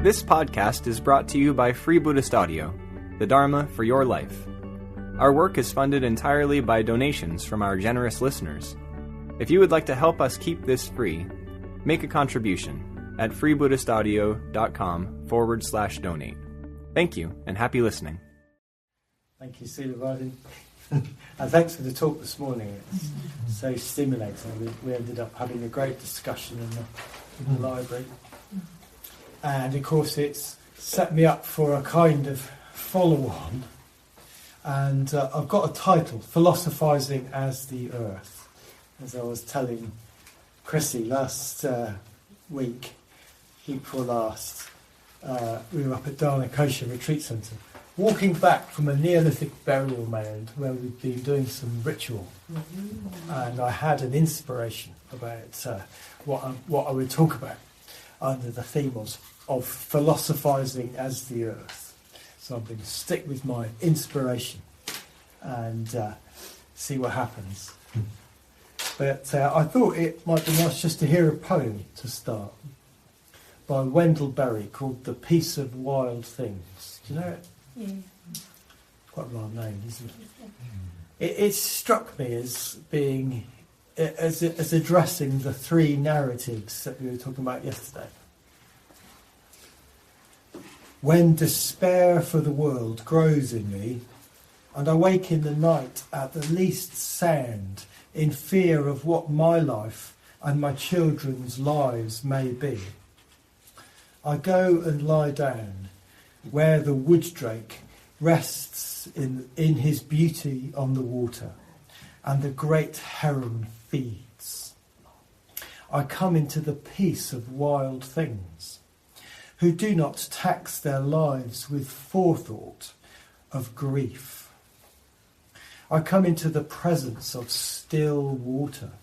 This podcast is brought to you by Free Buddhist Audio, the Dharma for your life. Our work is funded entirely by donations from our generous listeners. If you would like to help us keep this free, make a contribution at freebuddhistaudio.com/donate. Thank you, and happy listening. Thank you, Sila Vardin. And thanks for the talk this morning. It's so stimulating. We ended up having a great discussion in the library. And of course it's set me up for a kind of follow-on. And I've got a title, Philosophising as the Earth. As I was telling Chrissy last week, April last, we were up at Dana Kosha Retreat Centre, walking back from a Neolithic burial mound where we'd been doing some ritual. And I had an inspiration about what I would talk about under the theme of philosophising as the earth. So I'm going to stick with my inspiration and see what happens. But I thought it might be nice just to hear a poem to start by Wendell Berry called The Peace of Wild Things. Do you know it? Yeah. Quite a long name, isn't it? It struck me as being, as addressing the three narratives that we were talking about yesterday. When despair for the world grows in me, and I wake in the night at the least sound, in fear of what my life and my children's lives may be, I go and lie down where the wood drake rests in his beauty on the water, and the great heron feeds. I come into the peace of wild things, who do not tax their lives with forethought of grief. I come into the presence of still water,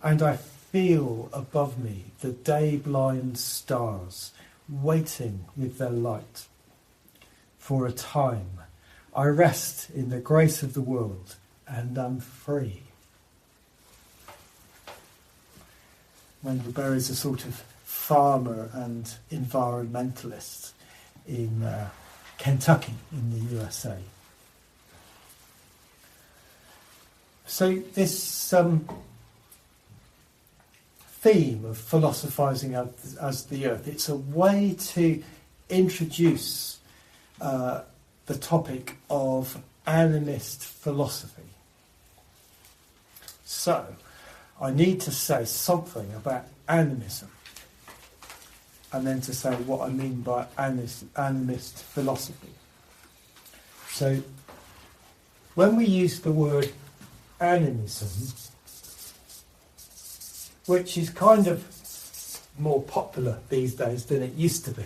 and I feel above me the day-blind stars waiting with their light. For a time, I rest in the grace of the world, and am free. Wendell Berry's a sort of farmer and environmentalist in Kentucky in the USA. So this theme of philosophising as the earth, it's a way to introduce the topic of animist philosophy. So I need to say something about animism, and then to say what I mean by animist philosophy. So when we use the word animism, which is kind of more popular these days than it used to be,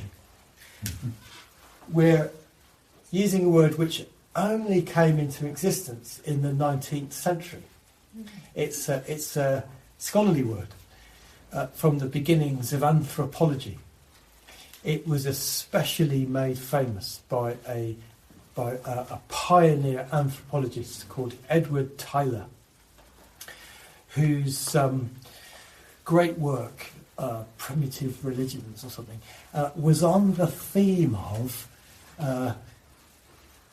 we're using a word which only came into existence in the 19th century. It's a scholarly word from the beginnings of anthropology. It was especially made famous by a pioneer anthropologist called Edward Tylor, whose great work, Primitive Religions or something, was on the theme of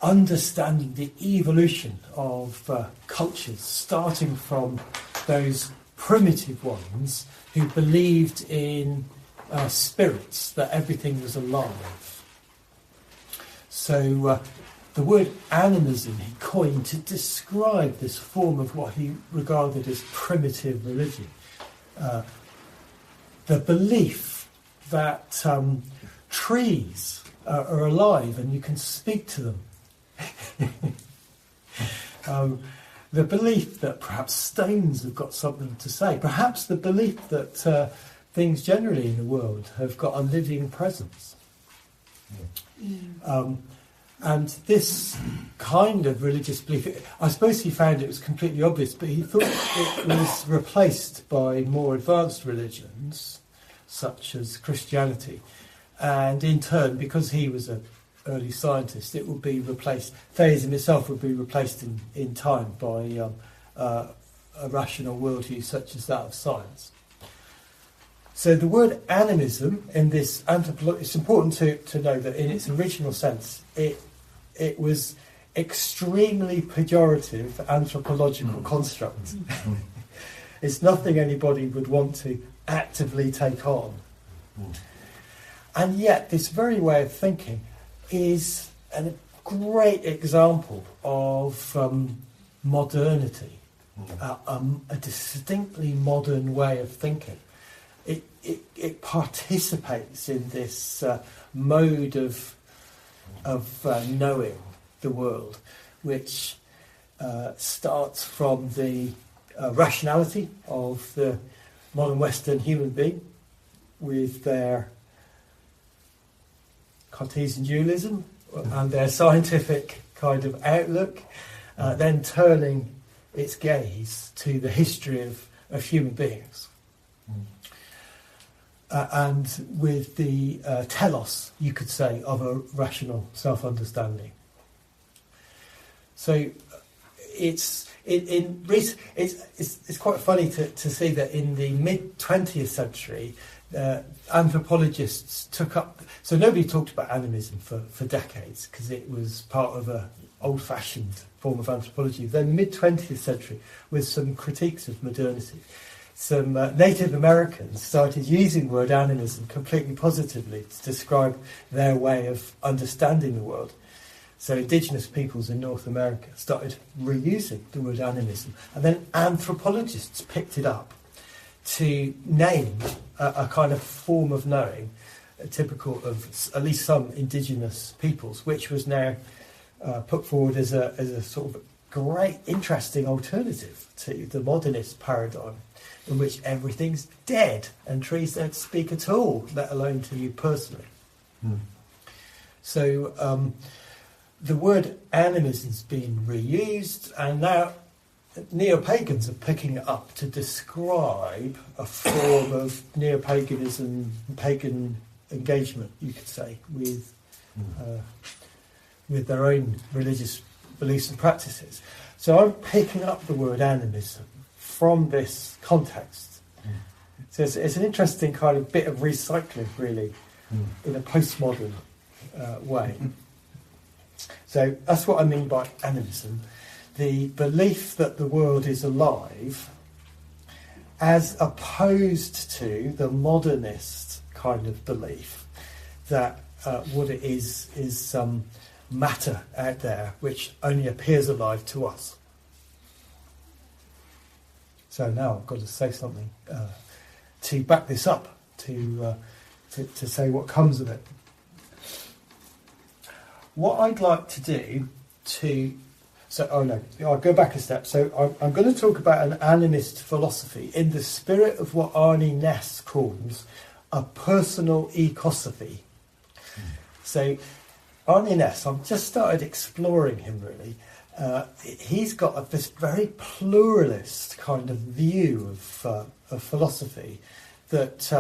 understanding the evolution of cultures, starting from those primitive ones who believed in spirits, that everything was alive. So the word animism he coined to describe this form of what he regarded as primitive religion. The belief that trees are alive and you can speak to them. The belief that perhaps stones have got something to say. Perhaps the belief that things generally in the world have got a living presence. And this kind of religious belief, I suppose he found it was completely obvious, but he thought it was replaced by more advanced religions, such as Christianity. And in turn, because he was an early scientist, it would be replaced, theism itself would be replaced in time by a rational worldview such as that of science. So the word animism in this it's important to know that in its original sense, it was extremely pejorative anthropological construct. It's nothing anybody would want to actively take on. And yet this very way of thinking is a great example of modernity, a distinctly modern way of thinking. It participates in this mode of knowing the world, which starts from the rationality of the modern Western human being with their Cartesian dualism and their scientific kind of outlook, then turning its gaze to the history of human beings. And with the telos, you could say, of a rational self-understanding. So it's quite funny to see that in the mid-20th century, anthropologists took up... So nobody talked about animism for decades, because it was part of an old-fashioned form of anthropology. Then mid-20th century, with some critiques of modernity, some Native Americans started using the word animism completely positively to describe their way of understanding the world. So indigenous peoples in North America started reusing the word animism, and then anthropologists picked it up to name a kind of form of knowing typical of at least some indigenous peoples, which was now put forward as a sort of great, interesting alternative to the modernist paradigm, in which everything's dead and trees don't speak at all, let alone to you personally. So the word animism's been reused, and now neo-pagans are picking it up to describe a form of neo-paganism, pagan engagement, you could say, with their own religious beliefs and practices. So I'm picking up the word animism from this context. So it's an interesting kind of bit of recycling, really, in a postmodern way. So that's what I mean by animism. The belief that the world is alive, as opposed to the modernist kind of belief that what it is some matter out there which only appears alive to us. So now I've got to say something to back this up, to say what comes of it. What I'd like to do I'll go back a step. So I'm going to talk about an animist philosophy in the spirit of what Arne Naess calls a personal ecosophy. So Arne Naess, I've just started exploring him really. He's got this very pluralist kind of view of philosophy that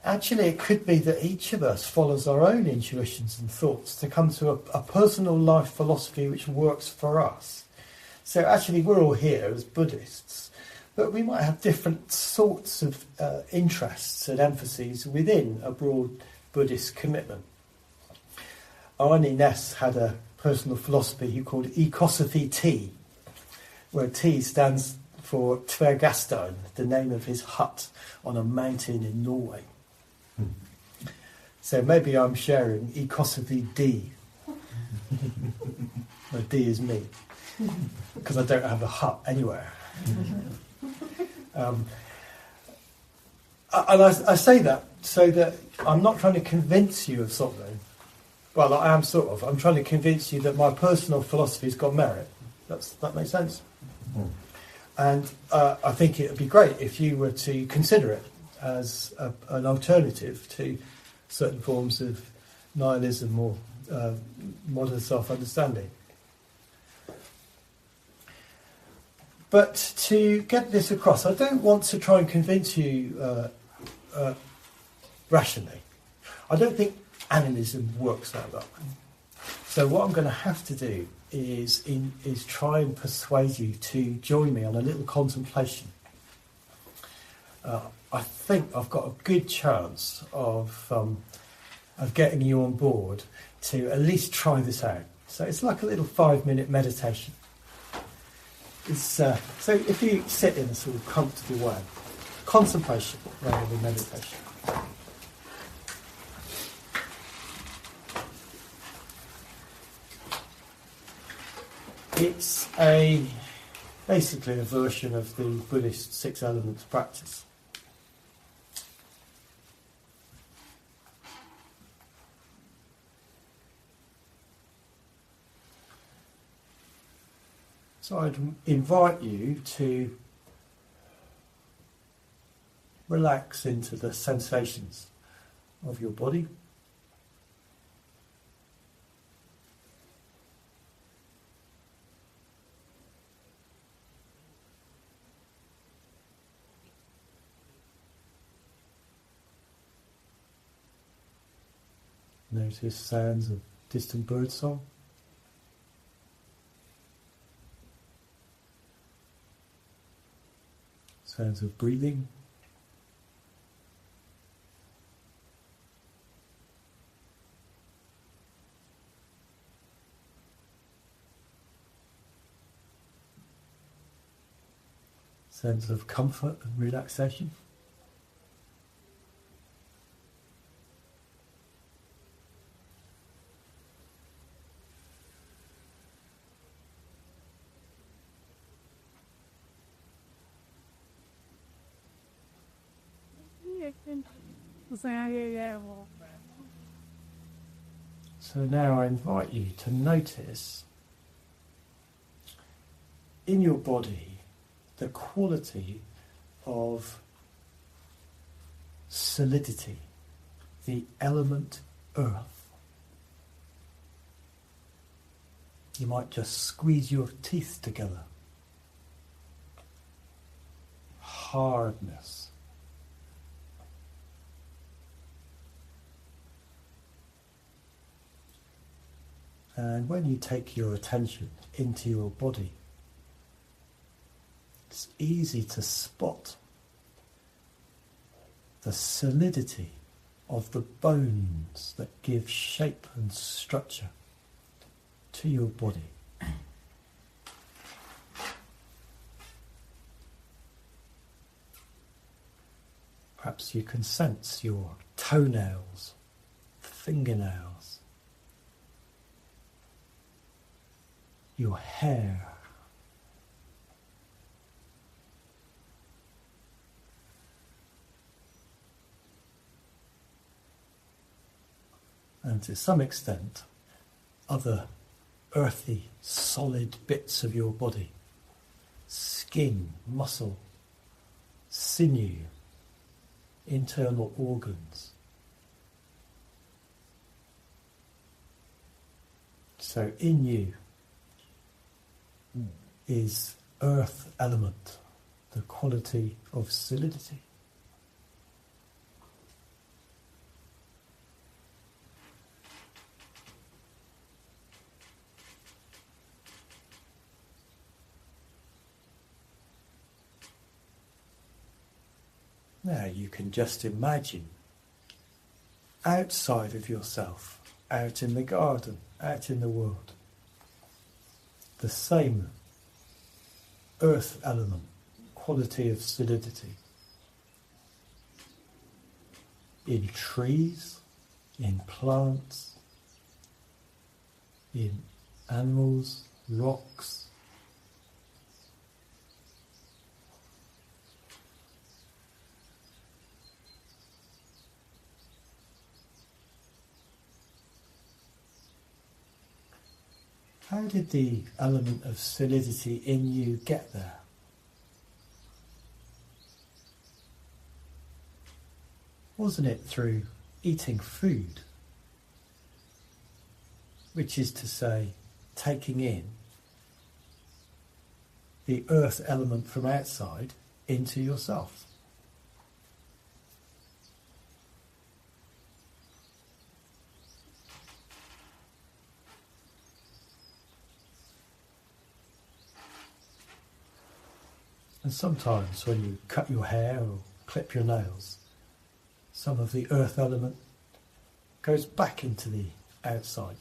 actually it could be that each of us follows our own intuitions and thoughts to come to a personal life philosophy which works for us. So actually we're all here as Buddhists, but we might have different sorts of interests and emphases within a broad Buddhist commitment. Arne Naess had a personal philosophy he called Ecosophy T, where T stands for Tvergastein, the name of his hut on a mountain in Norway. So maybe I'm sharing Ecosophy D. Well, D is me, because I don't have a hut anywhere. And I say that so that I'm not trying to convince you of something. Well, I am sort of. I'm trying to convince you that my personal philosophy's got merit. That makes sense? And I think it would be great if you were to consider it as an alternative to certain forms of nihilism or modern self-understanding. But to get this across, I don't want to try and convince you rationally. I don't think animism works like that. So what I'm going to have to do is try and persuade you to join me on a little contemplation. I think I've got a good chance of getting you on board to at least try this out. So it's like a little 5-minute meditation. So if you sit in a sort of comfortable way, contemplation rather than meditation. It's basically a version of the Buddhist 6 elements practice. So I'd invite you to relax into the sensations of your body. Notice sounds of distant birdsong. Sounds of breathing. Sense of comfort and relaxation. So now I invite you to notice in your body the quality of solidity, the element earth. You might just squeeze your teeth together. Hardness. And when you take your attention into your body, it's easy to spot the solidity of the bones that give shape and structure to your body. Perhaps you can sense your toenails, fingernails, your hair. And to some extent, other earthy, solid bits of your body. Skin, muscle, sinew, internal organs. So in you is earth element, the quality of solidity. Now you can just imagine outside of yourself, out in the garden, out in the world, the same earth element, quality of solidity. In trees, in plants, in animals, rocks. How did the element of solidity in you get there? Wasn't it through eating food? Which is to say, taking in the earth element from outside into yourself. And sometimes when you cut your hair or clip your nails, some of the earth element goes back into the outside.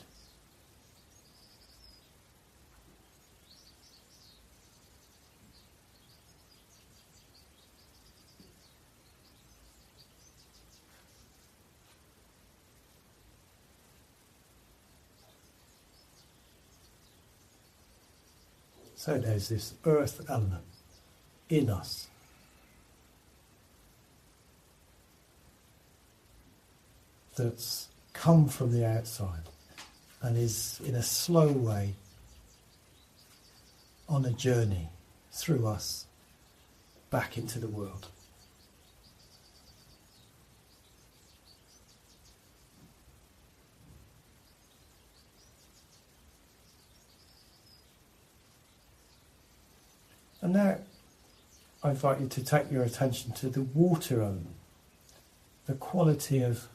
So there's this earth element in us. That's come from the outside and is in a slow way on a journey through us back into the world. And now I invite you to take your attention to the water element, the quality of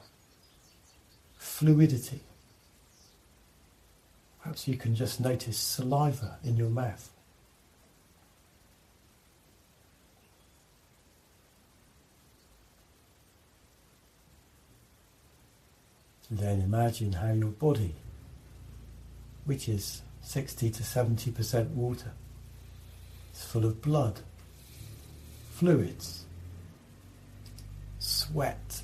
fluidity. Perhaps you can just notice saliva in your mouth. And then imagine how your body, which is 60 to 70% water, is full of blood, fluids, sweat,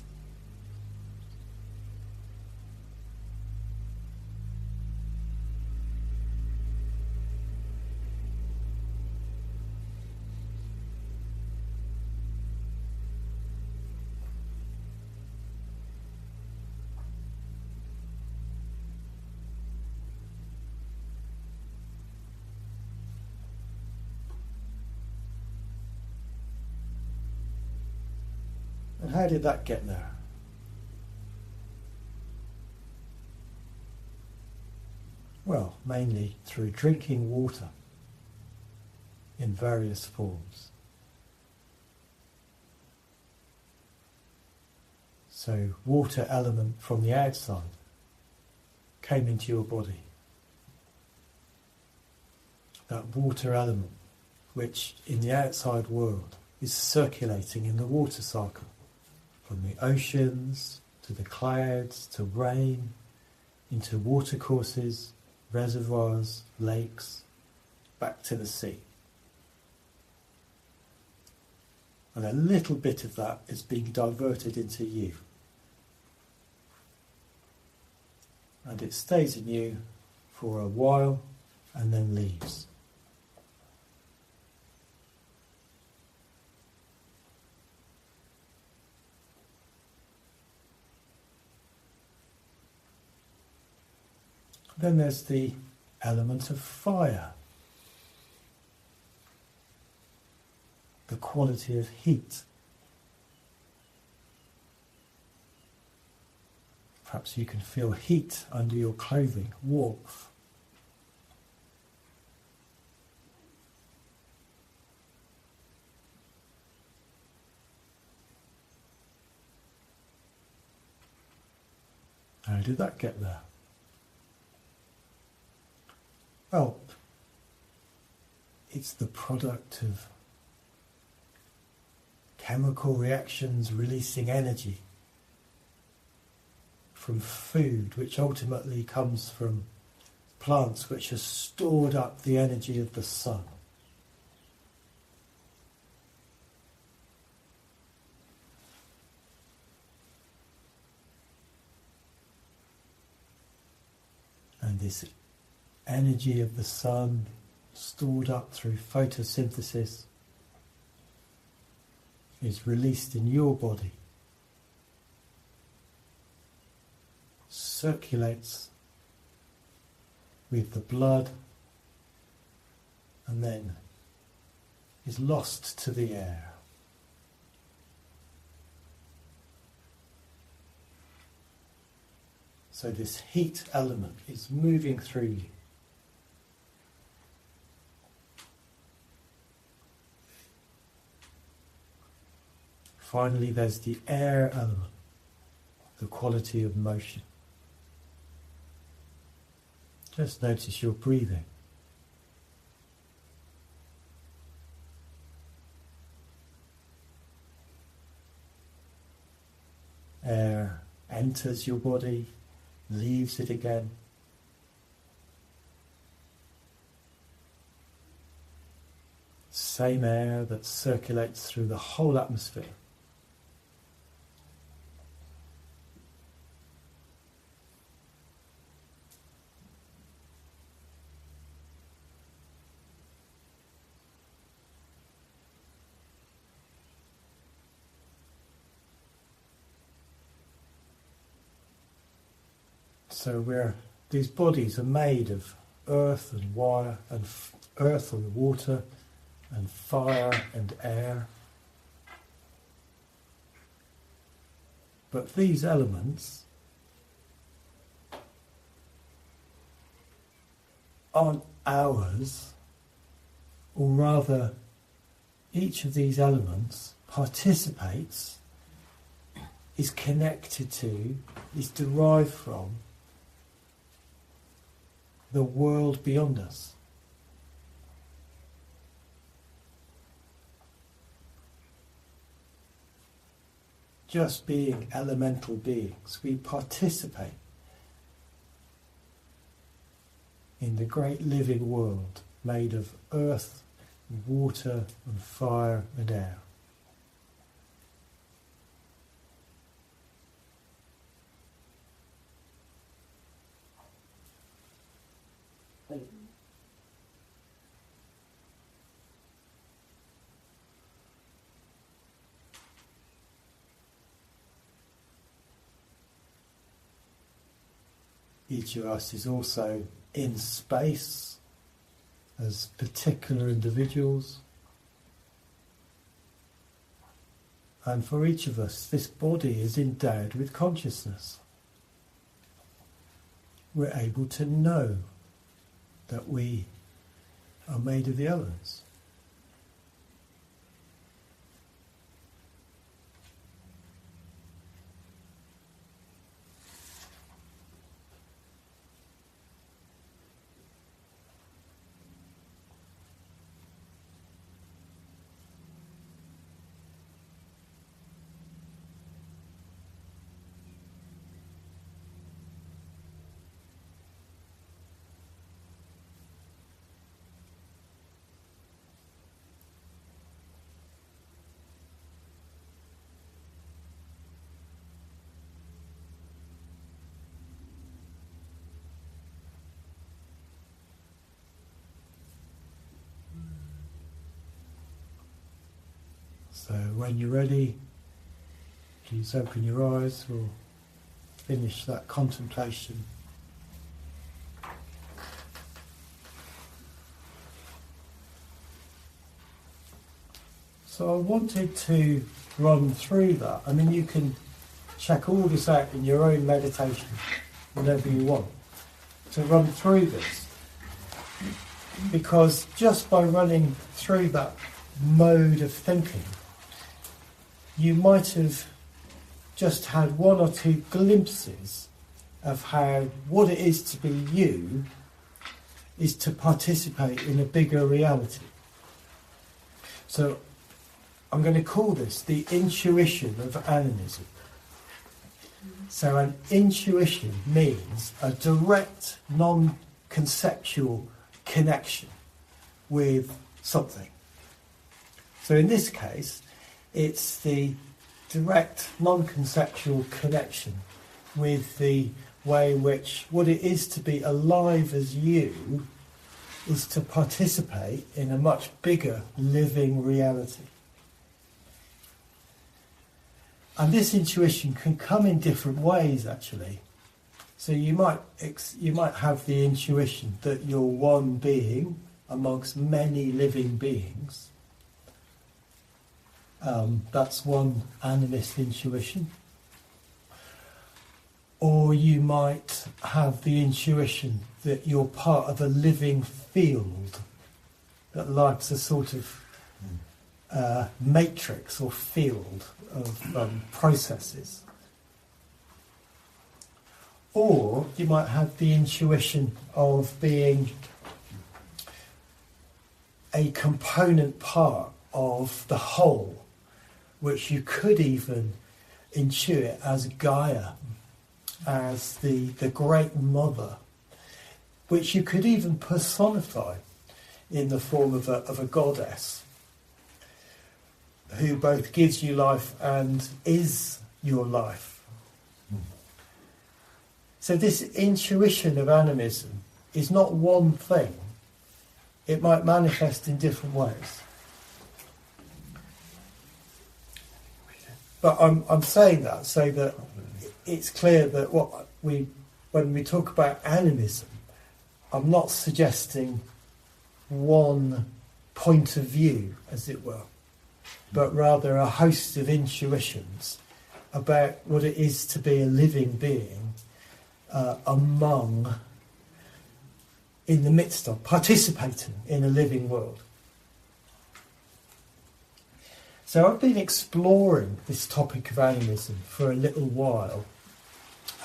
and how did that get there? Well, mainly through drinking water in various forms. So, water element from the outside came into your body. That water element, which in the outside world is circulating in the water cycle, from the oceans to the clouds to rain, into watercourses, reservoirs, lakes, back to the sea. And a little bit of that is being diverted into you. And it stays in you for a while and then leaves. Then there's the element of fire, the quality of heat. Perhaps you can feel heat under your clothing, warmth. How did that get there? Well, it's the product of chemical reactions releasing energy from food, which ultimately comes from plants which have stored up the energy of the sun. And this energy of the sun stored up through photosynthesis is released in your body, circulates with the blood, and then is lost to the air. So this heat element is moving through you. Finally, there's the air element, the quality of motion. Just notice your breathing. enters your body, leaves it again. Same air that circulates through the whole atmosphere. So these bodies are made of earth and wire, and earth and water, and fire and air. But these elements aren't ours, or rather, each of these elements participates, is connected to, is derived from the world beyond us. Just being elemental beings, we participate in the great living world made of earth, water and fire and air. Each of us is also in space as particular individuals. And for each of us, this body is endowed with consciousness. We're able to know that we are made of the elements. So when you're ready, please open your eyes. We'll finish that contemplation. So I wanted to run through that. I mean, you can check all this out in your own meditation, whenever you want, to run through this. Because just by running through that mode of thinking, you might have just had one or two glimpses of how what it is to be you is to participate in a bigger reality. So I'm going to call this the intuition of animism. So an intuition means a direct, non-conceptual connection with something. So in this case, it's the direct, non-conceptual connection with the way in which what it is to be alive as you is to participate in a much bigger living reality. And this intuition can come in different ways, actually. So you might have the intuition that you're one being amongst many living beings. That's one animist intuition. Or you might have the intuition that you're part of a living field, that life's a sort of matrix or field of processes. Or you might have the intuition of being a component part of the whole, which you could even intuit as Gaia, as the great mother, which you could even personify in the form of a goddess who both gives you life and is your life. So this intuition of animism is not one thing. It might manifest in different ways. But I'm saying that so that it's clear that when we talk about animism, I'm not suggesting one point of view, as it were, but rather a host of intuitions about what it is to be a living being in the midst of, participating in a living world. So I've been exploring this topic of animism for a little while,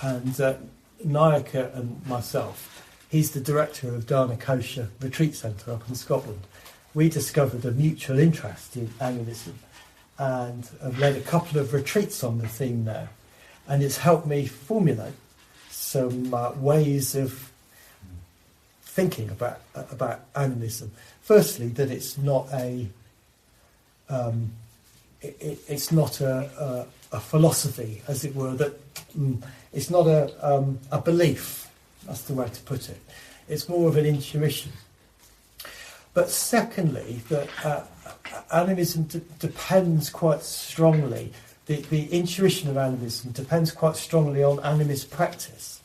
and Nayaka and myself, he's the director of Dana Kosha Retreat Centre up in Scotland. We discovered a mutual interest in animism and have led a couple of retreats on the theme now, and it's helped me formulate some ways of thinking about animism. Firstly, that it's not it's not a philosophy, as it were, that it's not a belief, that's the way to put it. It's more of an intuition. But secondly, that animism depends quite strongly, the intuition of animism depends quite strongly on animist practice.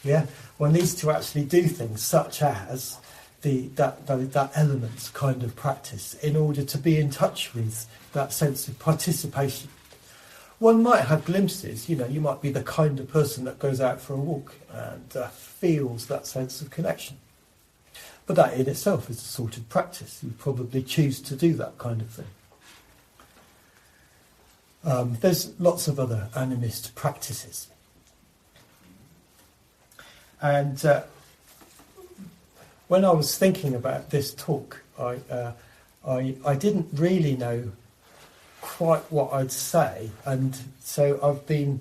Yeah? One needs to actually do things such as that element kind of practice in order to be in touch with that sense of participation. One might have glimpses, you might be the kind of person that goes out for a walk and feels that sense of connection. But that in itself is a sort of practice. You probably choose to do that kind of thing. There's lots of other animist practices. And when I was thinking about this talk, I didn't really know quite what I'd say, and so I've been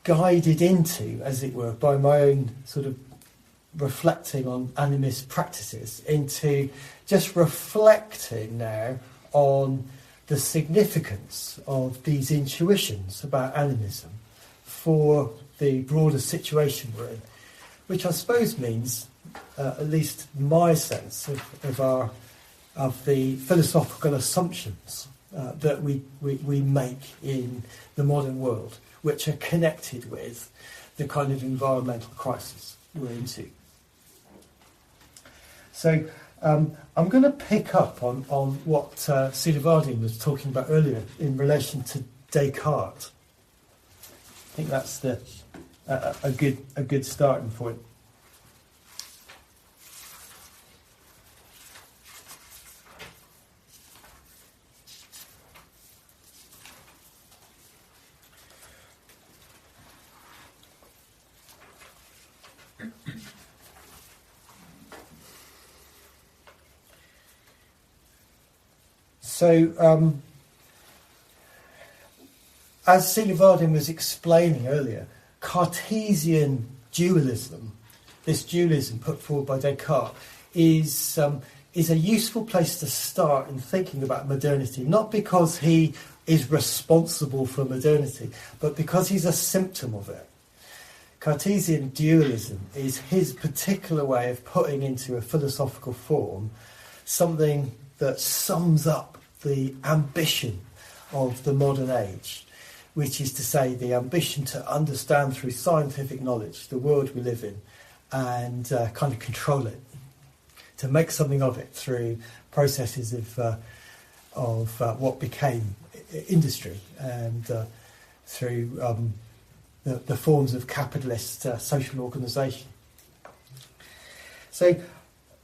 guided into, as it were, by my own sort of reflecting on animist practices, into just reflecting now on the significance of these intuitions about animism for the broader situation we're in, which I suppose means, at least my sense of the philosophical assumptions that we make in the modern world, which are connected with the kind of environmental crisis we're into. So I'm going to pick up on what Silavardin was talking about earlier in relation to Descartes. I think that's a good starting point. So, as Silavardin was explaining earlier, Cartesian dualism, this dualism put forward by Descartes, is a useful place to start in thinking about modernity, not because he is responsible for modernity, but because he's a symptom of it. Cartesian dualism is his particular way of putting into a philosophical form something that sums up the ambition of the modern age, which is to say the ambition to understand through scientific knowledge the world we live in and kind of control it, to make something of it through processes of what became industry and through the forms of capitalist social organisation. So it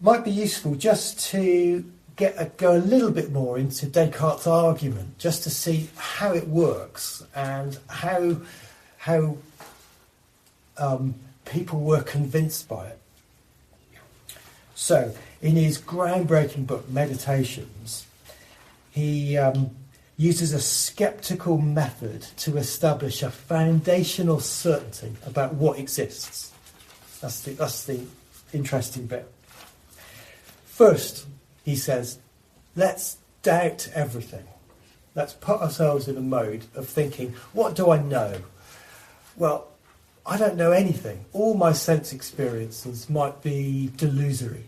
might be useful just to go a little bit more into Descartes' argument, just to see how it works and how people were convinced by it. So, in his groundbreaking book, Meditations, he uses a skeptical method to establish a foundational certainty about what exists. That's the interesting bit. First, he says, let's doubt everything. Let's put ourselves in a mode of thinking, what do I know? Well, I don't know anything. All my sense experiences might be delusory.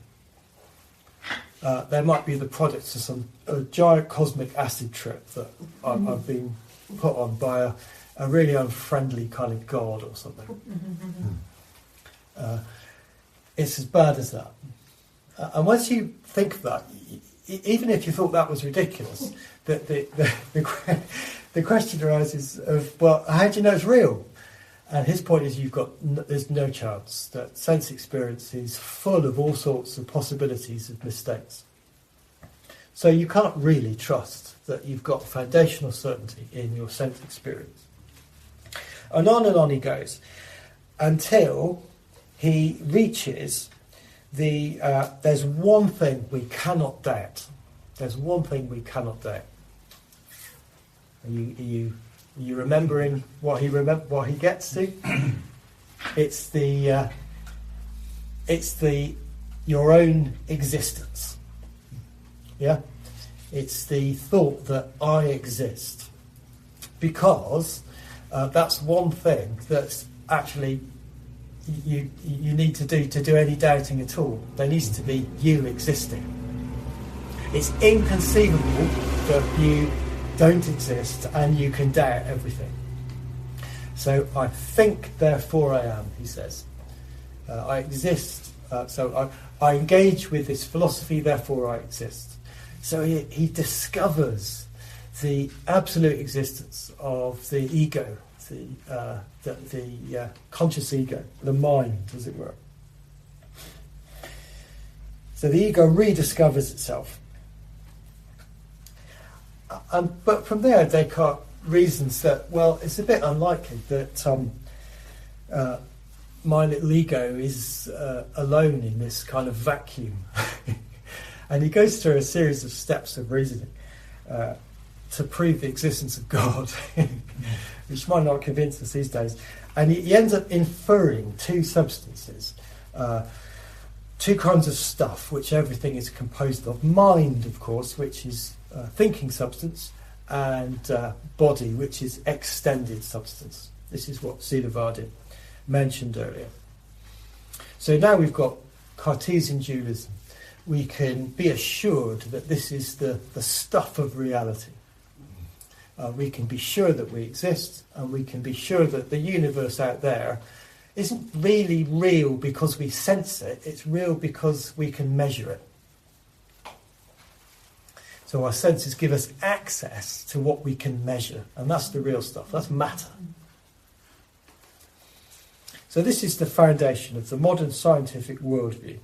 They might be the products of a giant cosmic acid trip that I've been put on by a really unfriendly kind of god or something. It's as bad as that. And once you think of that, even if you thought that was ridiculous, the question arises of, well, how do you know it's real? And his point is there's no chance. That sense experience is full of all sorts of possibilities of mistakes. So you can't really trust that you've got foundational certainty in your sense experience. And on he goes until he reaches there's one thing we cannot doubt. There's one thing we cannot doubt. Are you remembering what he gets to? It's your own existence. Yeah? It's the thought that I exist. Because that's one thing that's actually you need to do any doubting at all. There needs to be you existing. It's inconceivable that you don't exist and you can doubt everything. So I think, therefore I am, he says. I exist, so I engage with this philosophy, therefore I exist. So he discovers the absolute existence of the ego, the conscious ego, the mind, as it were. So the ego rediscovers itself. But from there, Descartes reasons that, well, it's a bit unlikely that my little ego is alone in this kind of vacuum. And he goes through a series of steps of reasoning to prove the existence of God, which might not convince us these days. And he ends up inferring two substances, two kinds of stuff, which everything is composed of. Mind, of course, which is thinking substance, and body, which is extended substance. This is what Silavardin mentioned earlier. So now we've got Cartesian dualism. We can be assured that this is the stuff of reality. We can be sure that we exist, and we can be sure that the universe out there isn't really real because we sense it. It's real because we can measure it. So our senses give us access to what we can measure, and that's the real stuff. That's matter. So this is the foundation of the modern scientific worldview.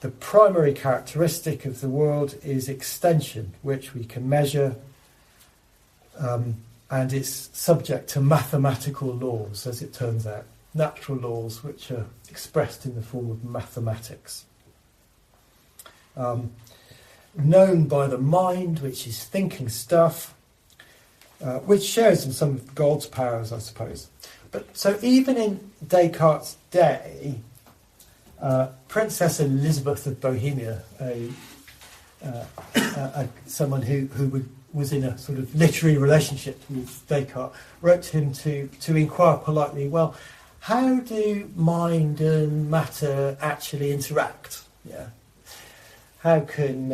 The primary characteristic of the world is extension, which we can measure, and it's subject to mathematical laws, as it turns out. Natural laws which are expressed in the form of mathematics. Known by the mind, which is thinking stuff, which shares in some of God's powers, I suppose. But so even in Descartes' day, Princess Elizabeth of Bohemia, someone who was in a sort of literary relationship with Descartes, wrote to him to inquire politely, well, how do mind and matter actually interact? Yeah. How can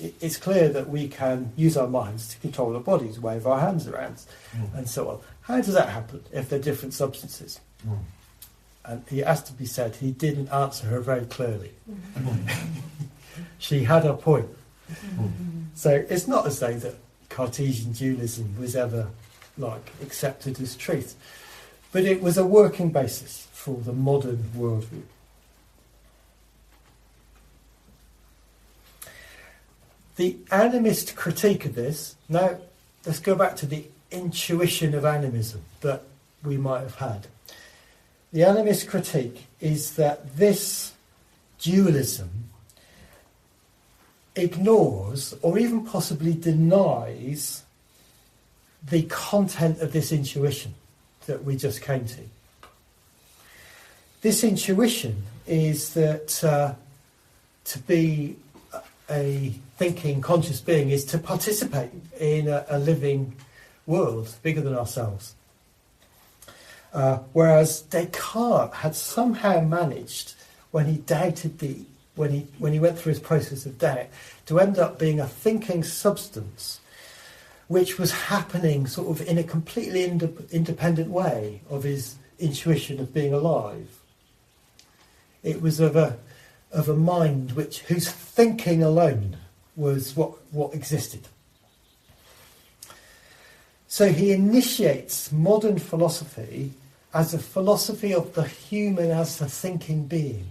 it's clear that we can use our minds to control our bodies, wave our hands around, and so on. How does that happen if they're different substances? And it has to be said, he didn't answer her very clearly. She had a point. So it's not as though that Cartesian dualism was ever accepted as truth, but it was a working basis for the modern worldview. The animist critique of this, now let's go back to the intuition of animism that we might have had. The animist critique is that this dualism ignores or even possibly denies the content of this intuition that we just came to. This intuition is that to be a thinking, conscious being is to participate in a living world bigger than ourselves. Whereas Descartes had somehow managed, when he doubted when he went through his process of doubt, to end up being a thinking substance which was happening sort of in a completely independent way of his intuition of being alive. It was of a mind whose thinking alone was what existed. So he initiates modern philosophy as a philosophy of the human as a thinking being.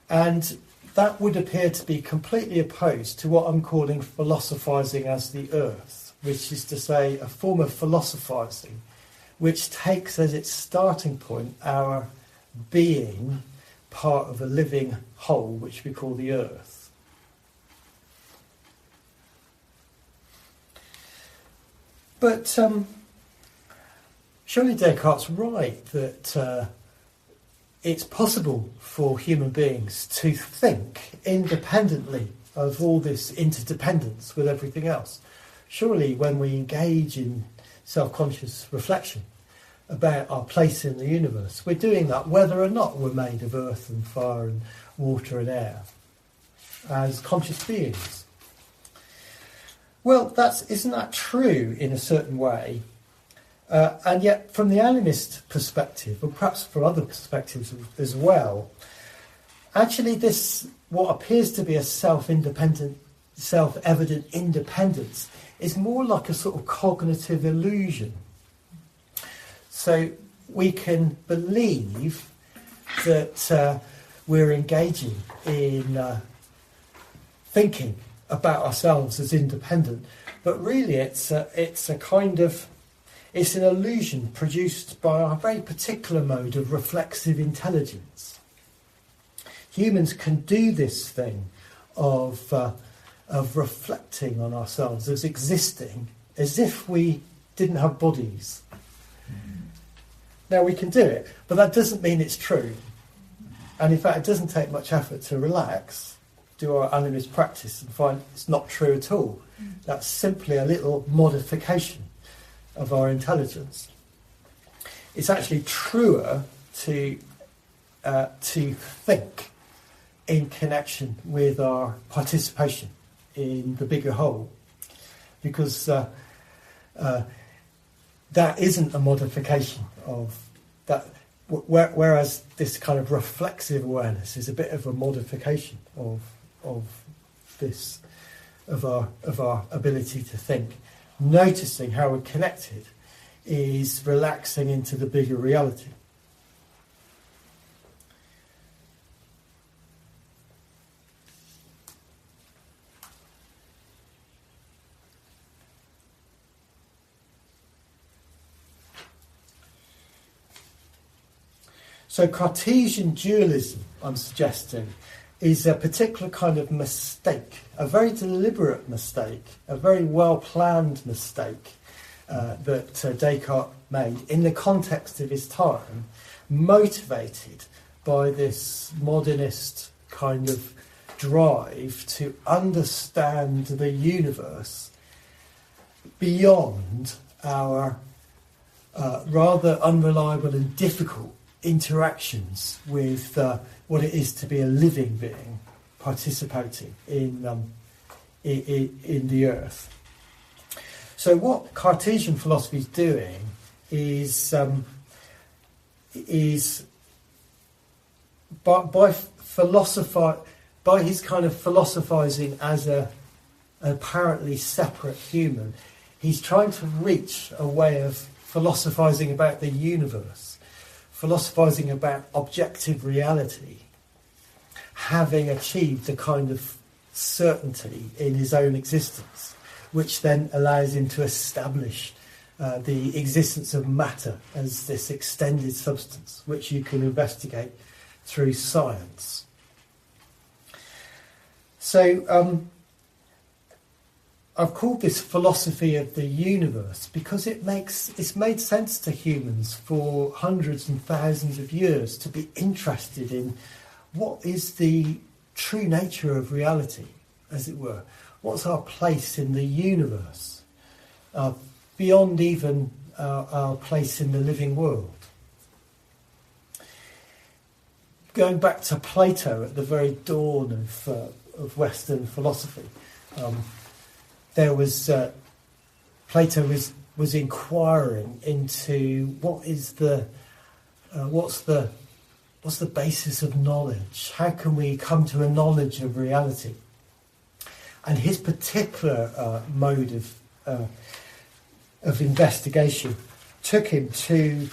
And that would appear to be completely opposed to what I'm calling philosophizing as the earth, which is to say a form of philosophizing which takes as its starting point our being part of a living whole which we call the earth. But surely Descartes' right that it's possible for human beings to think independently of all this interdependence with everything else. Surely when we engage in self-conscious reflection about our place in the universe, we're doing that whether or not we're made of earth and fire and water and air as conscious beings. Well, isn't that true in a certain way? And yet, from the animist perspective, or perhaps from other perspectives as well, actually this, what appears to be a self-evident independence, is more like a sort of cognitive illusion. So we can believe that we're engaging in thinking about ourselves as independent, but really it's a kind of, it's an illusion produced by a very particular mode of reflexive intelligence. Humans can do this thing of reflecting on ourselves as existing as if we didn't have bodies. Now we can do it, but that doesn't mean it's true. And in fact, it doesn't take much effort to relax, do our animist practice and find it's not true at all. That's simply a little modification of our intelligence. It's actually truer to think in connection with our participation in the bigger whole, because that isn't a modification of that. Whereas this kind of reflexive awareness is a bit of a modification of our ability to think. Noticing how we're connected is relaxing into the bigger reality. So Cartesian dualism, I'm suggesting, is a particular kind of mistake, a very deliberate mistake, a very well-planned mistake that Descartes made in the context of his time, motivated by this modernist kind of drive to understand the universe beyond our rather unreliable and difficult interactions with what it is to be a living being participating in the earth. So what Cartesian philosophy is doing is by his kind of philosophizing as an apparently separate human, he's trying to reach a way of philosophizing about the universe, philosophizing about objective reality, having achieved a kind of certainty in his own existence, which then allows him to establish the existence of matter as this extended substance, which you can investigate through science. So I've called this philosophy of the universe because it's made sense to humans for hundreds and thousands of years to be interested in what is the true nature of reality, as it were. What's our place in the universe, beyond even our place in the living world? Going back to Plato at the very dawn of Western philosophy, Plato was inquiring into what's the basis of knowledge? How can we come to a knowledge of reality? And his particular mode of investigation took him to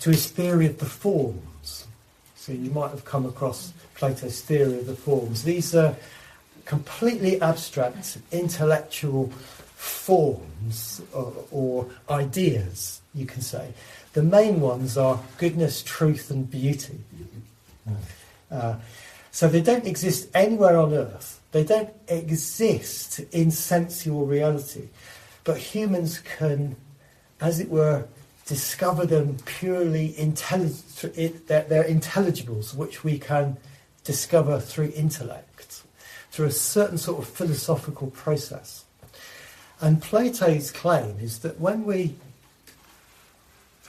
his theory of the forms. So you might have come across Plato's theory of the forms. These are completely abstract intellectual forms or ideas, you can say. The main ones are goodness, truth and beauty. So they don't exist anywhere on earth. They don't exist in sensual reality. But humans can, as it were, discover them purely they're intelligibles, which we can discover through intellect, through a certain sort of philosophical process. And Plato's claim is that when we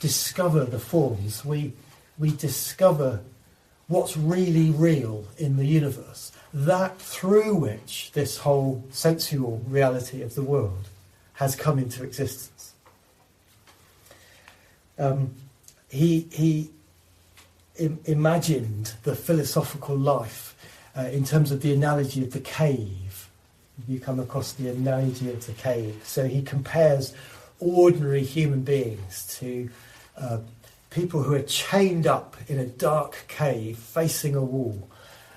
discover the forms, we discover what's really real in the universe, that through which this whole sensual reality of the world has come into existence. He imagined the philosophical life in terms of the analogy of the cave. You come across the analogy of the cave. So he compares ordinary human beings to people who are chained up in a dark cave facing a wall,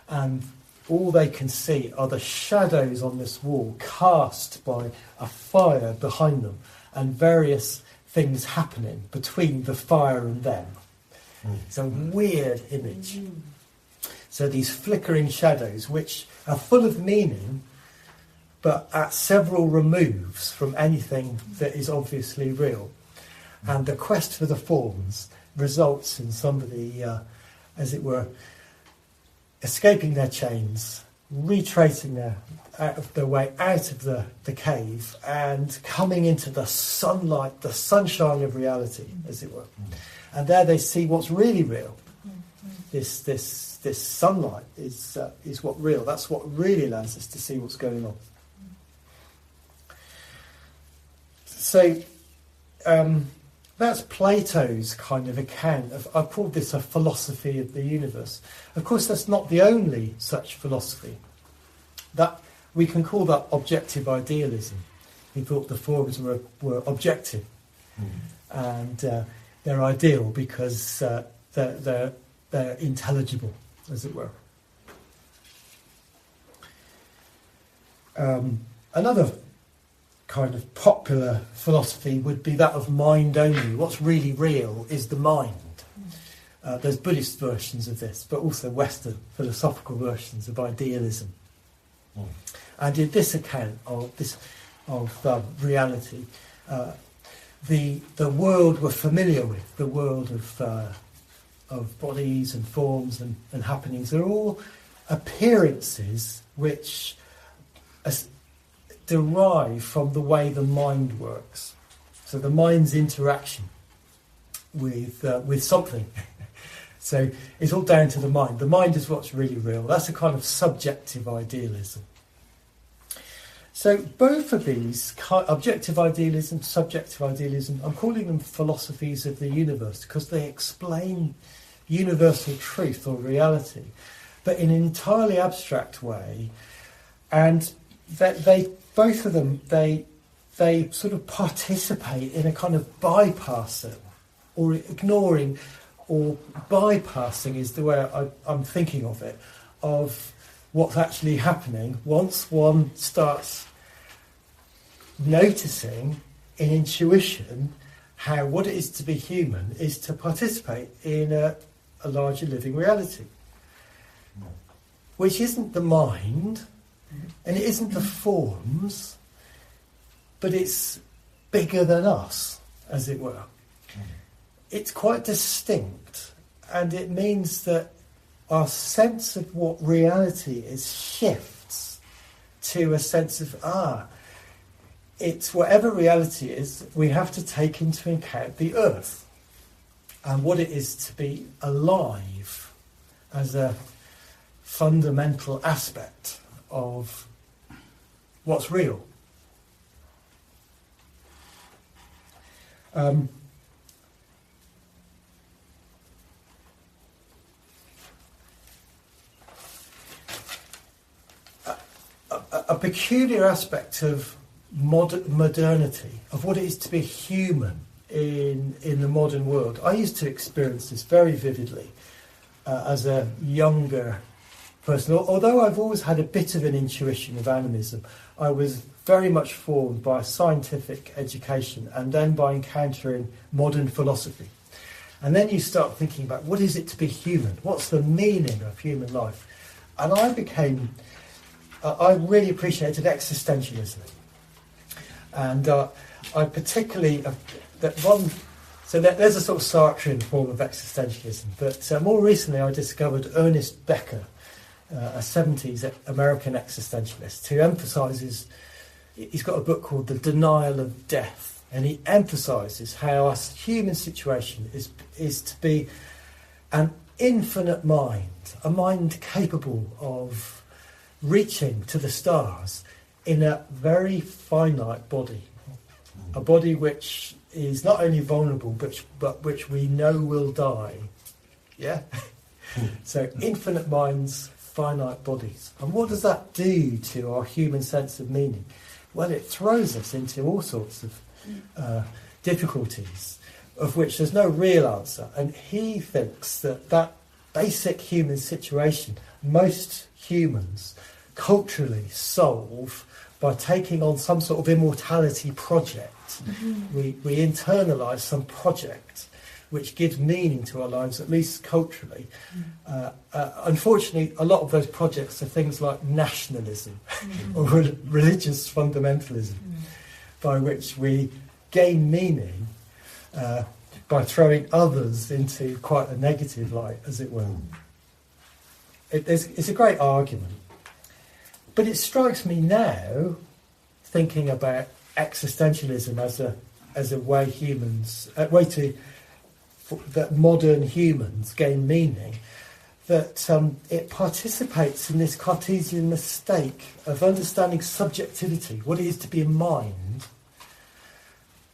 and all they can see are the shadows on this wall cast by a fire behind them and various things happening between the fire and them. It's a weird image. So these flickering shadows, which are full of meaning, but at several removes from anything that is obviously real. And the quest for the forms results in somebody, as it were, escaping their chains, retracing their way out of the cave and coming into the sunlight, the sunshine of reality, as it were. And there they see what's really real. This sunlight is what real. That's what really allows us to see what's going on. So that's Plato's kind of account of, I've called this a philosophy of the universe. Of course, that's not the only such philosophy. That we can call that objective idealism. He thought the forms were objective, and they're ideal because they're intelligible, as it were. Another kind of popular philosophy would be that of mind only. What's really real is the mind. There's Buddhist versions of this, but also Western philosophical versions of idealism. And in this account of reality, the world we're familiar with, the world of bodies and forms and happenings, are all appearances which derive from the way the mind works. So the mind's interaction with something. So it's all down to the mind. The mind is what's really real. That's a kind of subjective idealism. So both of these, objective idealism, subjective idealism, I'm calling them philosophies of the universe because they explain universal truth or reality, but in an entirely abstract way. And they both of them, they sort of participate in a kind of bypassing or ignoring, or bypassing is the way I'm thinking of it, of what's actually happening once one starts noticing in intuition how what it is to be human is to participate in a larger living reality, which isn't the mind, And it isn't the forms, but it's bigger than us, as it were. It's quite distinct, and it means that our sense of what reality is shifts to a sense of, it's whatever reality is, we have to take into account the earth and what it is to be alive as a fundamental aspect of what's real. A peculiar aspect of modernity, of what it is to be human in the modern world. I used to experience this very vividly as a younger person. Although I've always had a bit of an intuition of animism, I was very much formed by a scientific education and then by encountering modern philosophy. And then you start thinking about what is it to be human? What's the meaning of human life? And I really appreciated existentialism. And I particularly, there's a sort of Sartrean form of existentialism, but more recently I discovered Ernest Becker, a 70s American existentialist, who emphasises, he's got a book called The Denial of Death, and he emphasises how our human situation is to be an infinite mind, a mind capable of reaching to the stars in a very finite body, a body which is not only vulnerable but which we know will die. Yeah? So infinite minds, finite bodies. And what does that do to our human sense of meaning? Well, it throws us into all sorts of difficulties of which there's no real answer. And he thinks that basic human situation, most humans culturally solve by taking on some sort of immortality project. Mm-hmm. We internalise some project which gives meaning to our lives, at least culturally. Unfortunately, a lot of those projects are things like nationalism or religious fundamentalism, by which we gain meaning by throwing others into quite a negative light, as it were. It's a great argument. But it strikes me now, thinking about existentialism as a way that modern humans gain meaning, that it participates in this Cartesian mistake of understanding subjectivity, what it is to be a mind,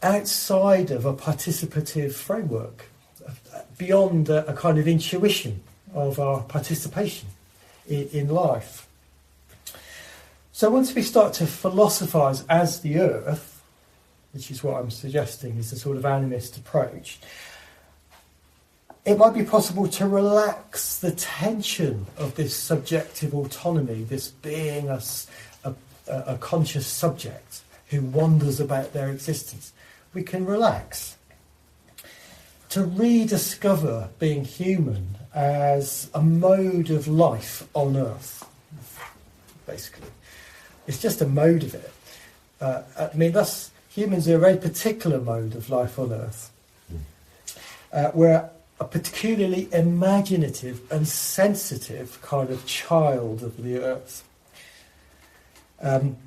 outside of a participative framework, beyond a kind of intuition of our participation in life. So once we start to philosophise as the earth, which is what I'm suggesting is a sort of animist approach, it might be possible to relax the tension of this subjective autonomy, this being a conscious subject who wonders about their existence. We can relax. To rediscover being human as a mode of life on earth, basically. It's just a mode of it. Humans are a very particular mode of life on earth. We're a particularly imaginative and sensitive kind of child of the earth. And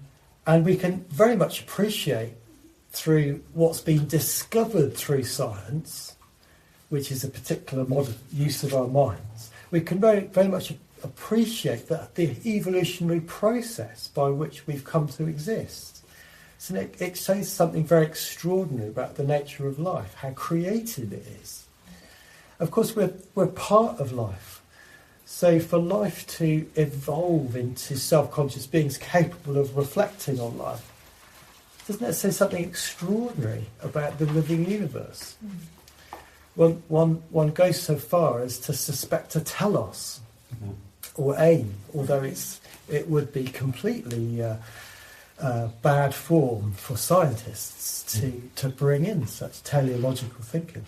we can very much appreciate through what's been discovered through science, which is a particular modern use of our minds, we can very, very much appreciate the evolutionary process by which we've come to exist. So it shows something very extraordinary about the nature of life, how creative it is. Of course, we're part of life. So for life to evolve into self-conscious beings capable of reflecting on life, doesn't that say something extraordinary about the living universe? One goes so far as to suspect a telos, or aim, although it would be completely bad form for scientists to bring in such teleological thinking.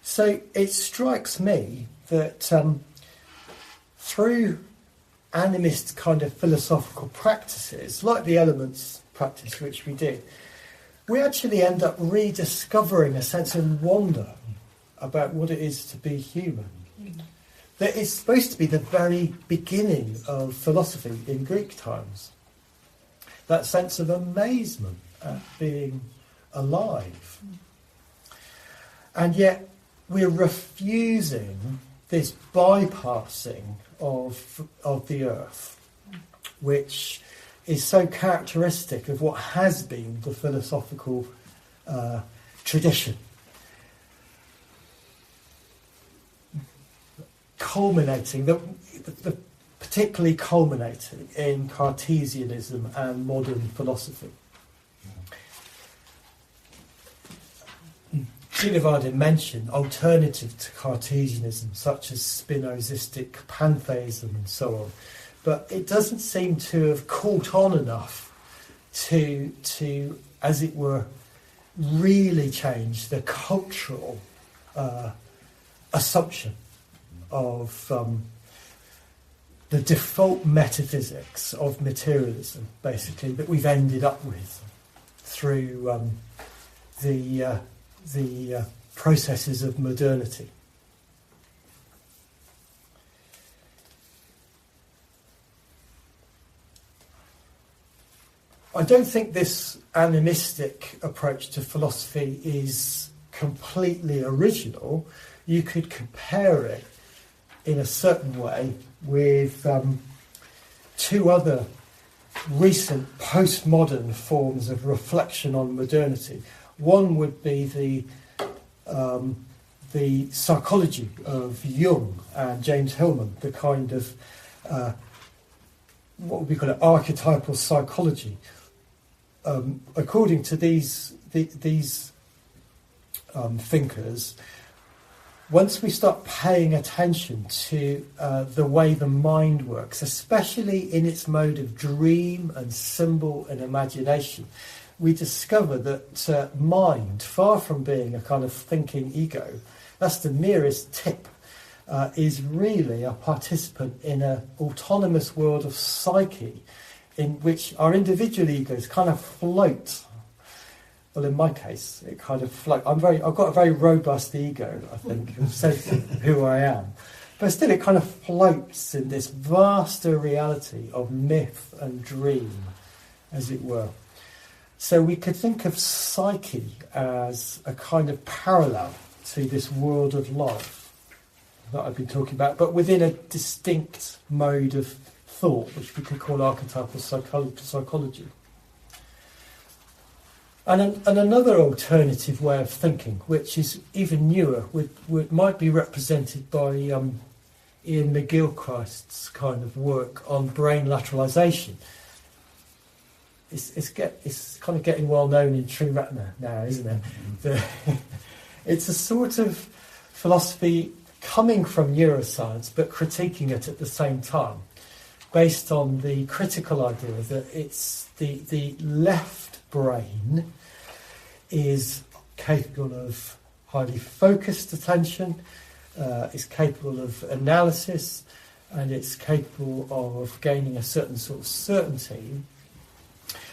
So it strikes me that through animist kind of philosophical practices, like the Elements practice which we did, we actually end up rediscovering a sense of wonder about what it is to be human. That is supposed to be the very beginning of philosophy in Greek times. That sense of amazement at being alive. And yet we're refusing this bypassing of the earth, which is so characteristic of what has been the philosophical tradition. Particularly culminating in Cartesianism and modern philosophy. Srinivardin mentioned alternative to Cartesianism, such as Spinozistic pantheism and so on, but it doesn't seem to have caught on enough to, as it were, really change the cultural assumption of the default metaphysics of materialism, basically, that we've ended up with through the processes of modernity. I don't think this animistic approach to philosophy is completely original. You could compare it in a certain way with two other recent postmodern forms of reflection on modernity. One would be the psychology of Jung and James Hillman, the kind of what would we call it, archetypal psychology. According to these thinkers, once we start paying attention to the way the mind works, especially in its mode of dream and symbol and imagination, we discover that mind, far from being a kind of thinking ego, that's the merest tip, is really a participant in an autonomous world of psyche in which our individual egos kind of float. Well, in my case, it kind of floats. I've got a very robust ego, I think, of sense of who I am. But still, it kind of floats in this vaster reality of myth and dream, as it were. So we could think of psyche as a kind of parallel to this world of life that I've been talking about, but within a distinct mode of thought, which we could call archetypal psychology. And another alternative way of thinking, which is even newer, might be represented by Ian McGilchrist's kind of work on brain lateralization. It's kind of getting well known in Triratna now, isn't it? It's a sort of philosophy coming from neuroscience, but critiquing it at the same time, based on the critical idea that it's the left brain is capable of highly focused attention, is capable of analysis, and it's capable of gaining a certain sort of certainty.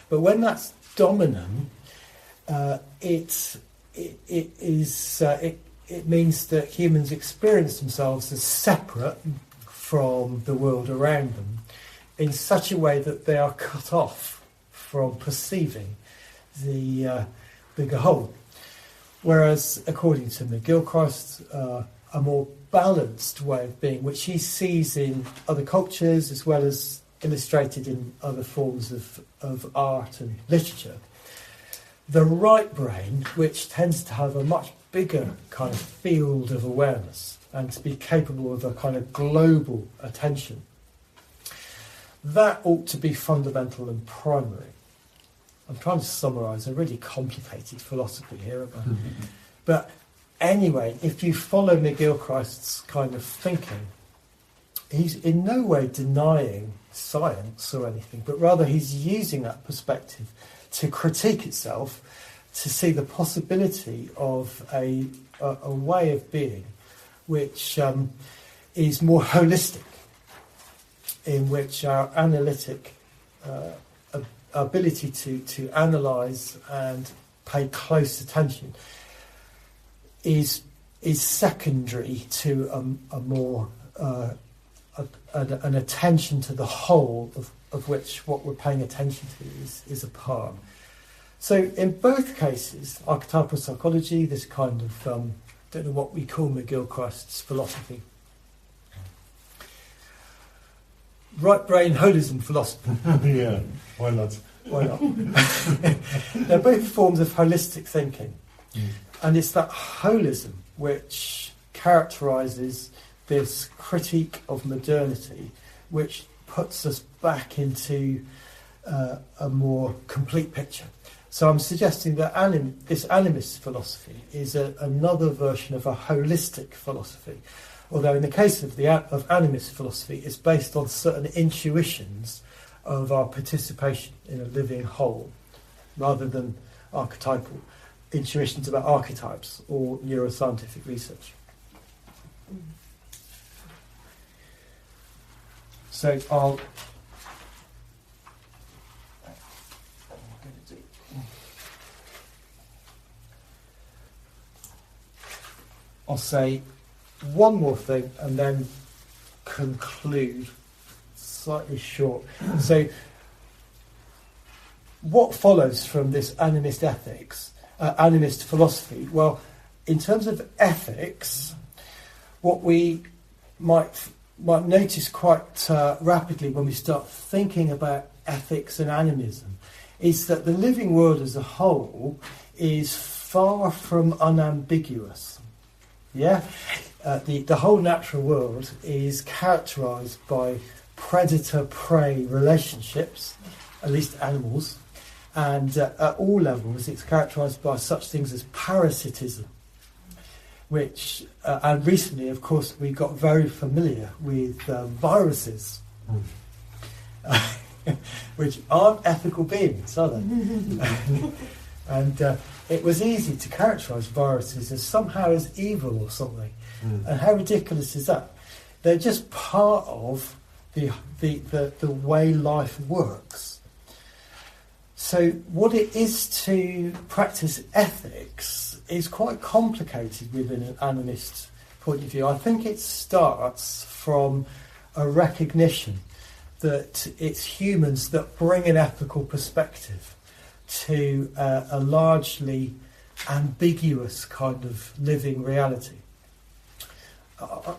But when that's dominant, it means that humans experience themselves as separate from the world around them in such a way that they are cut off from perceiving the bigger whole. Whereas, according to McGilchrist, a more balanced way of being, which he sees in other cultures as well as illustrated in other forms of art and literature, the right brain, which tends to have a much bigger kind of field of awareness and to be capable of a kind of global attention, that ought to be fundamental and primary. I'm trying to summarise a really complicated philosophy here. But anyway, if you follow McGilchrist's kind of thinking, he's in no way denying science or anything, but rather he's using that perspective to critique itself, to see the possibility of a way of being which is more holistic in which our analytic ability to analyse and pay close attention is secondary to a more an attention to the whole of which what we're paying attention to is a part. So in both cases, archetypal psychology, this kind of don't know what we call McGilchrist's philosophy, right brain holism philosophy. Yeah, why not? Why not? They're both forms of holistic thinking. And it's that holism which characterises this critique of modernity, which puts us back into a more complete picture. So I'm suggesting that this animist philosophy is another version of a holistic philosophy, although in the case of animist philosophy, it's based on certain intuitions of our participation in a living whole, rather than archetypal intuitions about archetypes or neuroscientific research. So I'll say one more thing and then conclude slightly short. So what follows from this animist ethics, animist philosophy? Well, in terms of ethics, what we might notice quite rapidly when we start thinking about ethics and animism is that the living world as a whole is far from unambiguous. Yeah, the whole natural world is characterised by predator-prey relationships, at least animals, and at all levels it's characterised by such things as parasitism, which, and recently, of course, we got very familiar with viruses, which aren't ethical beings, are they? And it was easy to characterise viruses as somehow as evil or something. And how ridiculous is that? They're just part of the way life works. So what it is to practice ethics is quite complicated within an animist point of view. I think it starts from a recognition that it's humans that bring an ethical perspective to a largely ambiguous kind of living reality.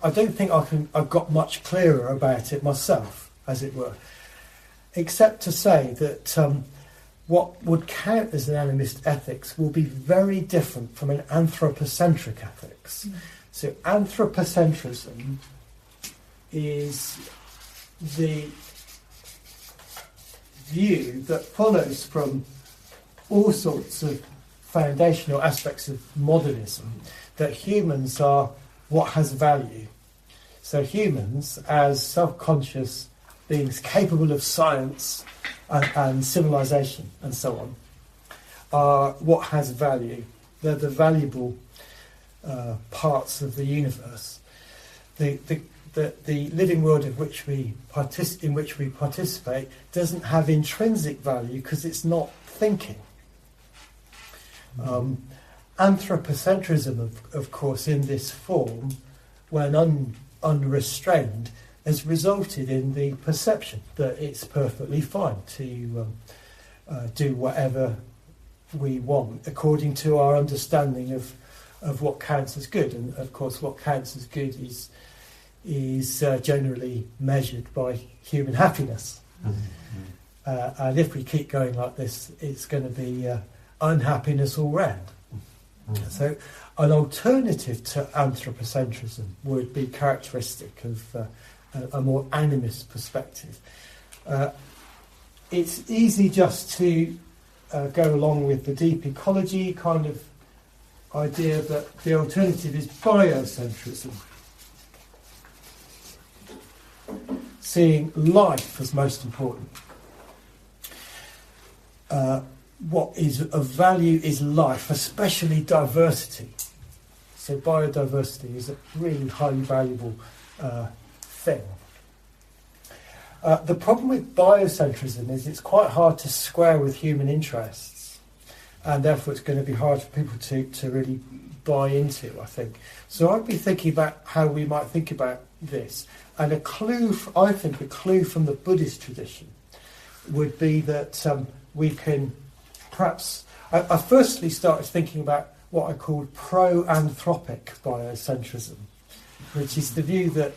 I don't think I've got much clearer about it myself, as it were, except to say that what would count as an animist ethics will be very different from an anthropocentric ethics. So anthropocentrism is the view that follows from all sorts of foundational aspects of modernism, that humans are what has value. So humans, as self-conscious beings capable of science and civilization and so on, are what has value. They're the valuable parts of the universe. The living world in which we participate doesn't have intrinsic value because it's not thinking. Anthropocentrism, of course, in this form, when unrestrained, has resulted in the perception that it's perfectly fine to do whatever we want according to our understanding of what counts as good. And of course, what counts as good is generally measured by human happiness. And if we keep going like this, it's going to be unhappiness all round. So an alternative to anthropocentrism would be characteristic of a more animist perspective. It's easy just to go along with the deep ecology kind of idea that the alternative is biocentrism, seeing life as most important. What is of value is life, especially diversity. So biodiversity is a really highly valuable thing. The problem with biocentrism is it's quite hard to square with human interests, and therefore it's going to be hard for people to really buy into, I think. So I'd be thinking about how we might think about this. And a clue from the Buddhist tradition would be that we can perhaps... I firstly started thinking about what I called pro-anthropic biocentrism, which is the view that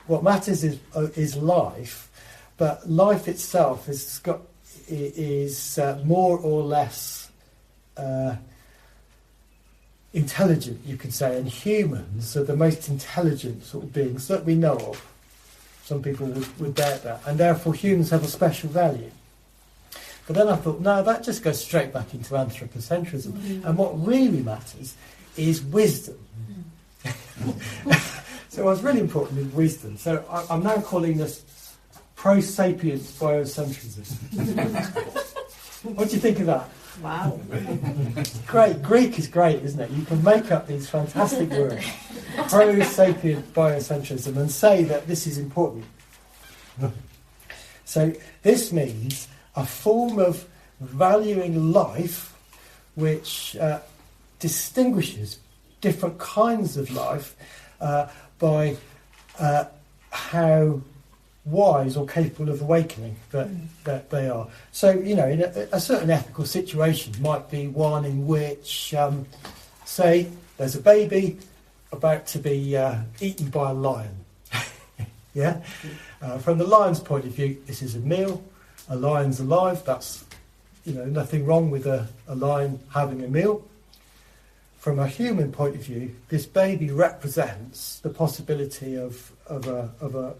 what matters is life, but life itself is more or less intelligent, you could say, and humans are the most intelligent sort of beings that we know of. Some people would doubt that, and therefore humans have a special value. But then I thought, no, that just goes straight back into anthropocentrism, and what really matters is wisdom. So I was really important in wisdom. So I'm now calling this pro-sapient biocentrism. What do you think of that? Wow. Great. Greek is great, isn't it? You can make up these fantastic words. Pro-sapient biocentrism, and say that this is important. So this means a form of valuing life which distinguishes different kinds of life by how wise or capable of awakening that they are. So, in a certain ethical situation might be one in which, say, there's a baby about to be eaten by a lion. Yeah? From the lion's point of view, this is a meal. A lion's alive. That's, nothing wrong with a lion having a meal. From a human point of view, this baby represents the possibility of a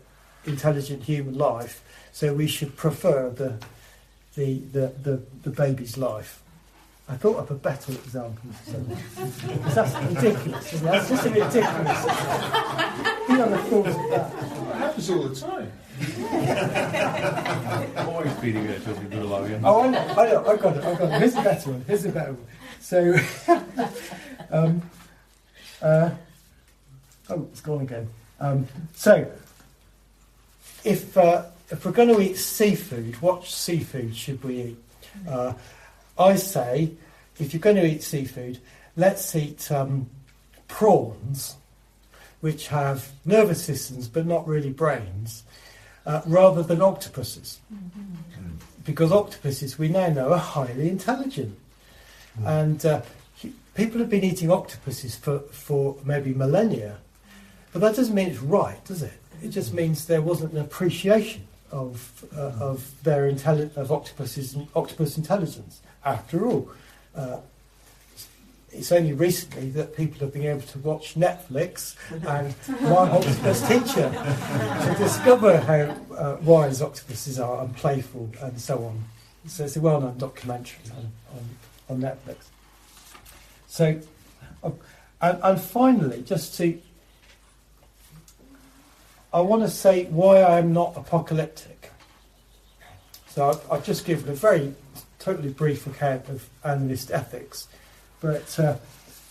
intelligent human life. So we should prefer the baby's life. I thought of a better example. That's ridiculous. Isn't it? That's just a bit ridiculous. You never thought of that. It happens all the time. Always feeding her children to the lion. Oh, I know. I got it. Here's a better one. So, it's gone again. So, if we're going to eat seafood, what seafood should we eat? I say, if you're going to eat seafood, let's eat prawns, which have nervous systems but not really brains, rather than octopuses. Mm-hmm. Because octopuses, we now know, are highly intelligent. Mm. And people have been eating octopuses for maybe millennia, but that doesn't mean it's right, does it? It just means there wasn't an appreciation of their octopus intelligence. After all, it's only recently that people have been able to watch Netflix and My Octopus Teacher to discover how wise octopuses are and playful and so on. So it's a well-known documentary on Netflix. So, and finally, I want to say why I'm not apocalyptic. So I've just given a very totally brief account of animist ethics, but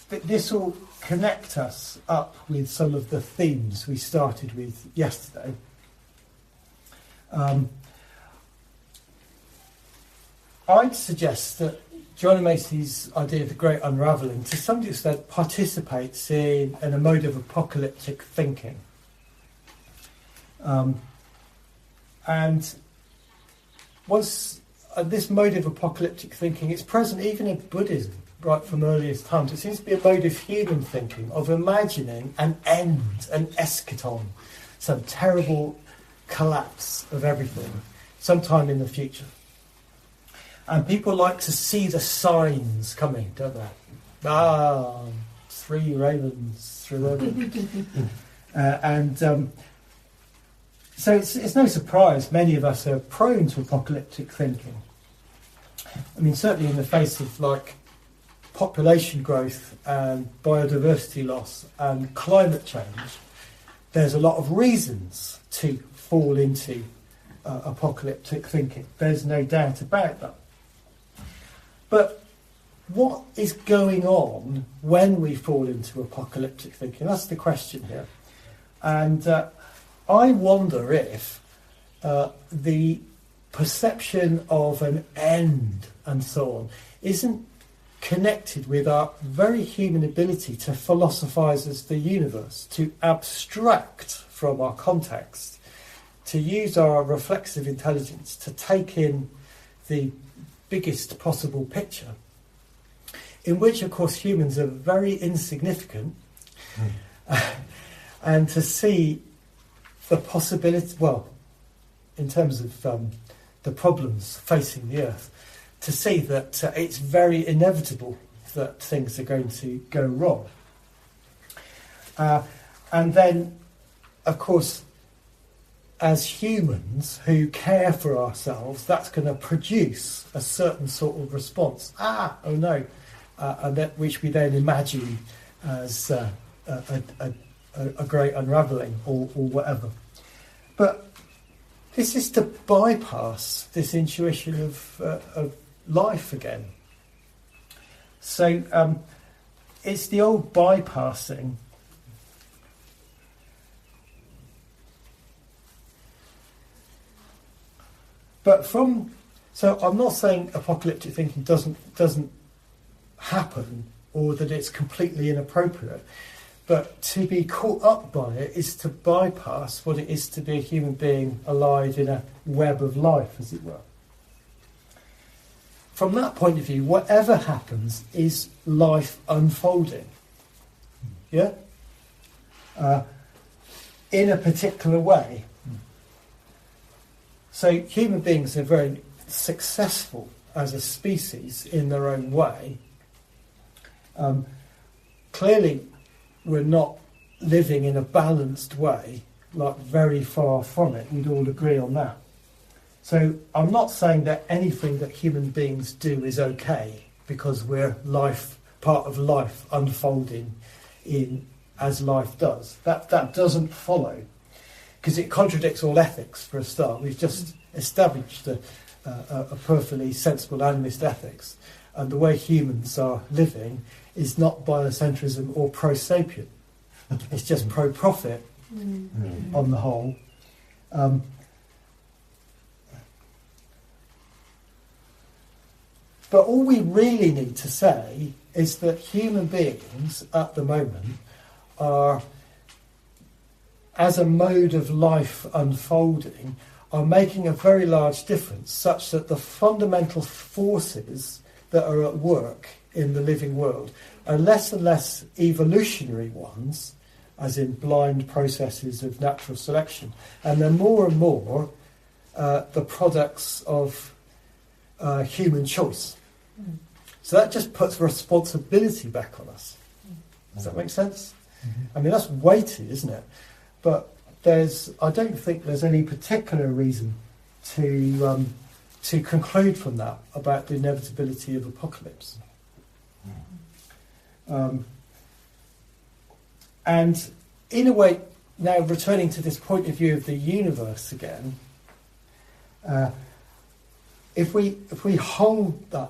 this will connect us up with some of the themes we started with yesterday. I'd suggest that John Macy's idea of the Great Unravelling, to some extent, participates in a mode of apocalyptic thinking. And once this mode of apocalyptic thinking is present even in Buddhism, right from earliest times. It seems to be a mode of human thinking, of imagining an end, an eschaton, some terrible collapse of everything, sometime in the future. And people like to see the signs coming, don't they? 3 ravens through the so it's no surprise many of us are prone to apocalyptic thinking. I mean, certainly in the face of population growth and biodiversity loss and climate change, there's a lot of reasons to fall into apocalyptic thinking. There's no doubt about that. But what is going on when we fall into apocalyptic thinking? That's the question here. And I wonder if the perception of an end and so on isn't connected with our very human ability to philosophize as the universe, to abstract from our context, to use our reflexive intelligence to take in the biggest possible picture, in which, of course, humans are very insignificant, and to see the possibility, well, in terms of the problems facing the Earth, to see that it's very inevitable that things are going to go wrong. And then, of course, as humans who care for ourselves, that's going to produce a certain sort of response. Oh no, and that which we then imagine as a great unravelling or whatever. But this is to bypass this intuition of life again. So it's the old bypassing. But so I'm not saying apocalyptic thinking doesn't happen or that it's completely inappropriate, but to be caught up by it is to bypass what it is to be a human being alive in a web of life, as it were. From that point of view, whatever happens is life unfolding. Yeah? In a particular way. So human beings are very successful as a species in their own way. Clearly, we're not living in a balanced way, like very far from it. We'd all agree on that. So I'm not saying that anything that human beings do is okay because we're part of life unfolding in as life does. That doesn't follow, because it contradicts all ethics for a start. We've just established a perfectly sensible animist ethics, and the way humans are living is not biocentrism or pro-sapient. It's just pro-profit on the whole. But all we really need to say is that human beings at the moment are, as a mode of life unfolding, are making a very large difference, such that the fundamental forces that are at work in the living world are less and less evolutionary ones, as in blind processes of natural selection, and they're more and more the products of human choice. So that just puts responsibility back on us. Does that make sense? Mm-hmm. I mean, that's weighty, isn't it? But I don't think there's any particular reason to conclude from that about the inevitability of apocalypse. And in a way, now returning to this point of view of the universe again, if we hold the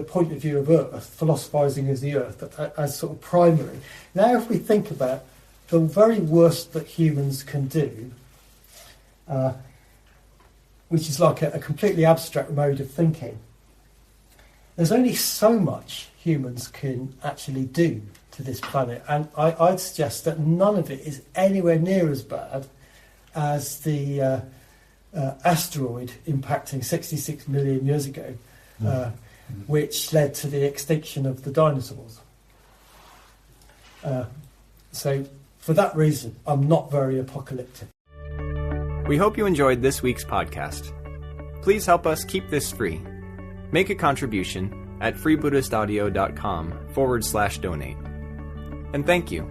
point of view of Earth, philosophizing as the Earth, as sort of primary, now if we think about the very worst that humans can do, which is like a completely abstract mode of thinking, there's only so much humans can actually do to this planet, and I'd suggest that none of it is anywhere near as bad as the asteroid impacting 66 million years ago, which led to the extinction of the dinosaurs. So for that reason, I'm not very apocalyptic. We hope you enjoyed this week's podcast. Please help us keep this free. Make a contribution at freebuddhistaudio.com/donate. And thank you.